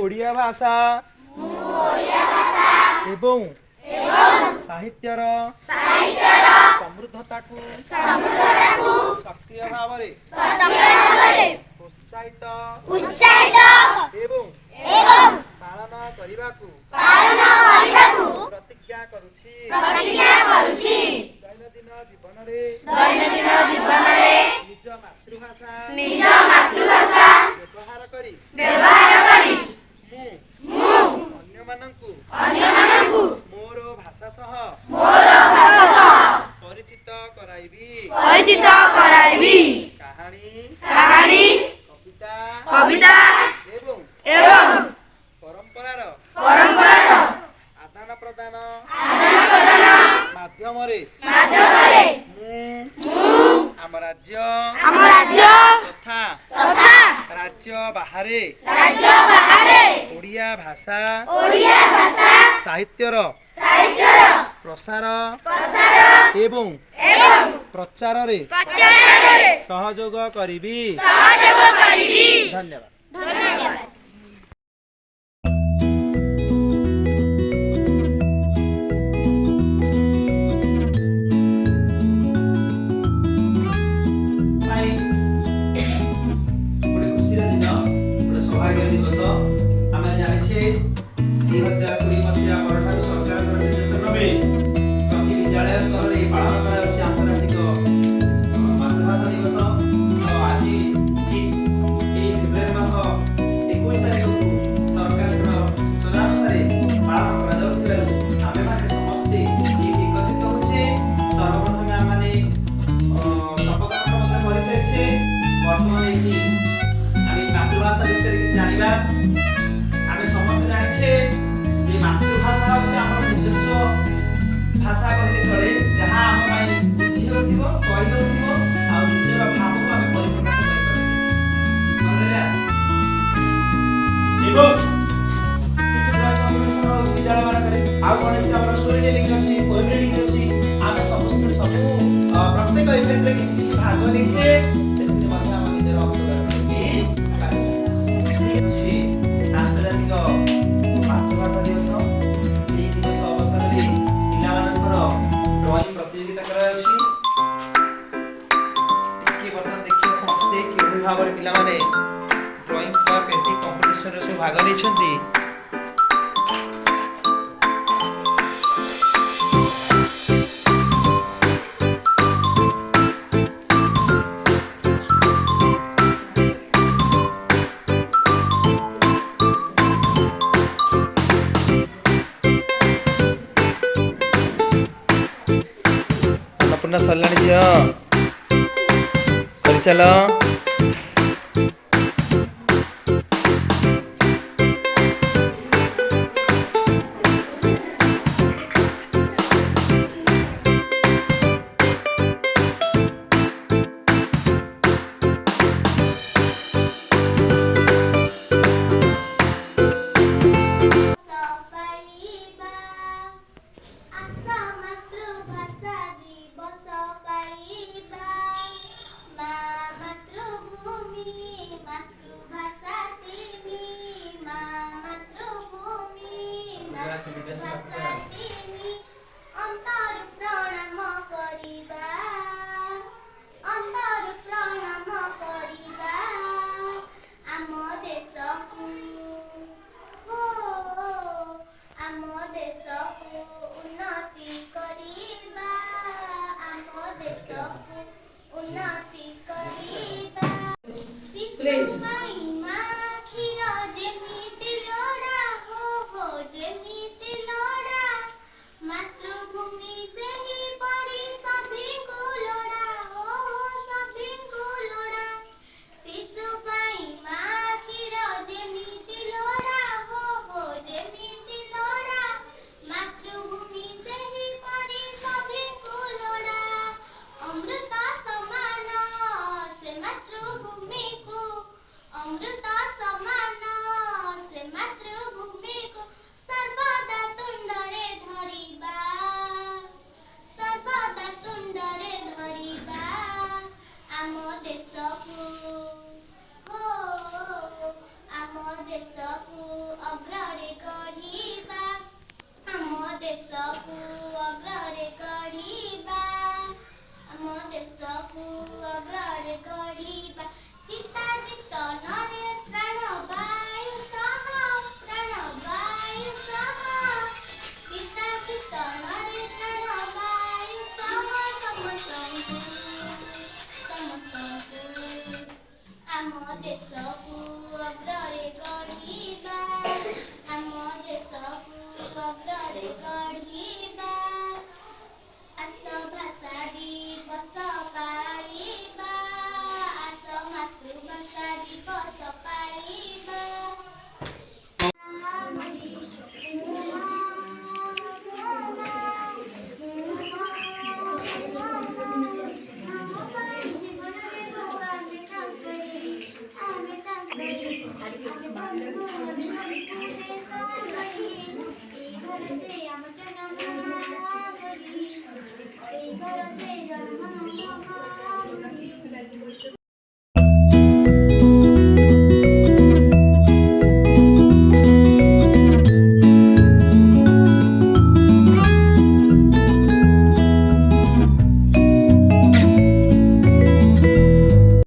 ओडिया भाषा एवं साहित्यर समृद्धता को सक्रिय भाव उत्साहित एवं पालन करने को प्रतिज्ञा करुछि। दैनंदिन जीवन रे निज मातृभाषा व्यवहार करी अन्य मानंकु मोर भाषा सह परिचित कराइबी कहानी कविता एवं परंपरार आदान प्रदान माध्यम रे आम राज्य तथा राज्य बाहरे ओडिया भाषा साहित्यर प्रसार एवं प्रचार रे सहयोग करिबी। धन्यवाद। सौभाग्य दिवस आम जाने 2020 मसीहा परठार सरकार निर्देशन में प्रति विद्यालय स्तर में पालन कर आंतर्राष्ट्रीय मातृभाषा दिवस। आज फेब्रुआरी मास 21 तारीख को सरकार सूचना अनुसार पालन कर समस्ते एकत्रित होचे। सर्वप्रथम आम शपथ कर सारी बर्तमान मातृभाषा विषय जाना आम समस्त जाने मातृभाषा हूँ आम निजस्व भाषा कहले चले जहाँ आम बुझी हो कही हो निजर भाव को आम परिप्रकाश विद्यालय मानक आउ कौन स्टोरी टेलिंग अच्छी पोएट्री लिखी अच्छी आम समस्त सब प्रत्येक इवेंट में किसी भाग लेचे आंतर्राष्ट्रीय मातृभाषा दिवस से दिवस अवसर में पिलामानकर ड्राइंग प्रतियोगिता करायाछि। टिके बर्तन देखिए समस्ते किभଳି भाବରେ पिलामाने ड्राइंग वा पेंटिंग कंपटीशन रे भाग लेछन्ती। अपना सल्लानी झियो कर चलो। ଆମ ଦେଶକୁ ଅଗ୍ରରେ ଗଢ଼ିବା ଆମ ଦେଶକୁ ଅଗ୍ରରେ ଗଢ଼ିବା ଆସ ଭାଷା ଦିବସ ପାଳିବା ଆସ ମାତୃଭାଷା ଦିବସ ପାଳିବା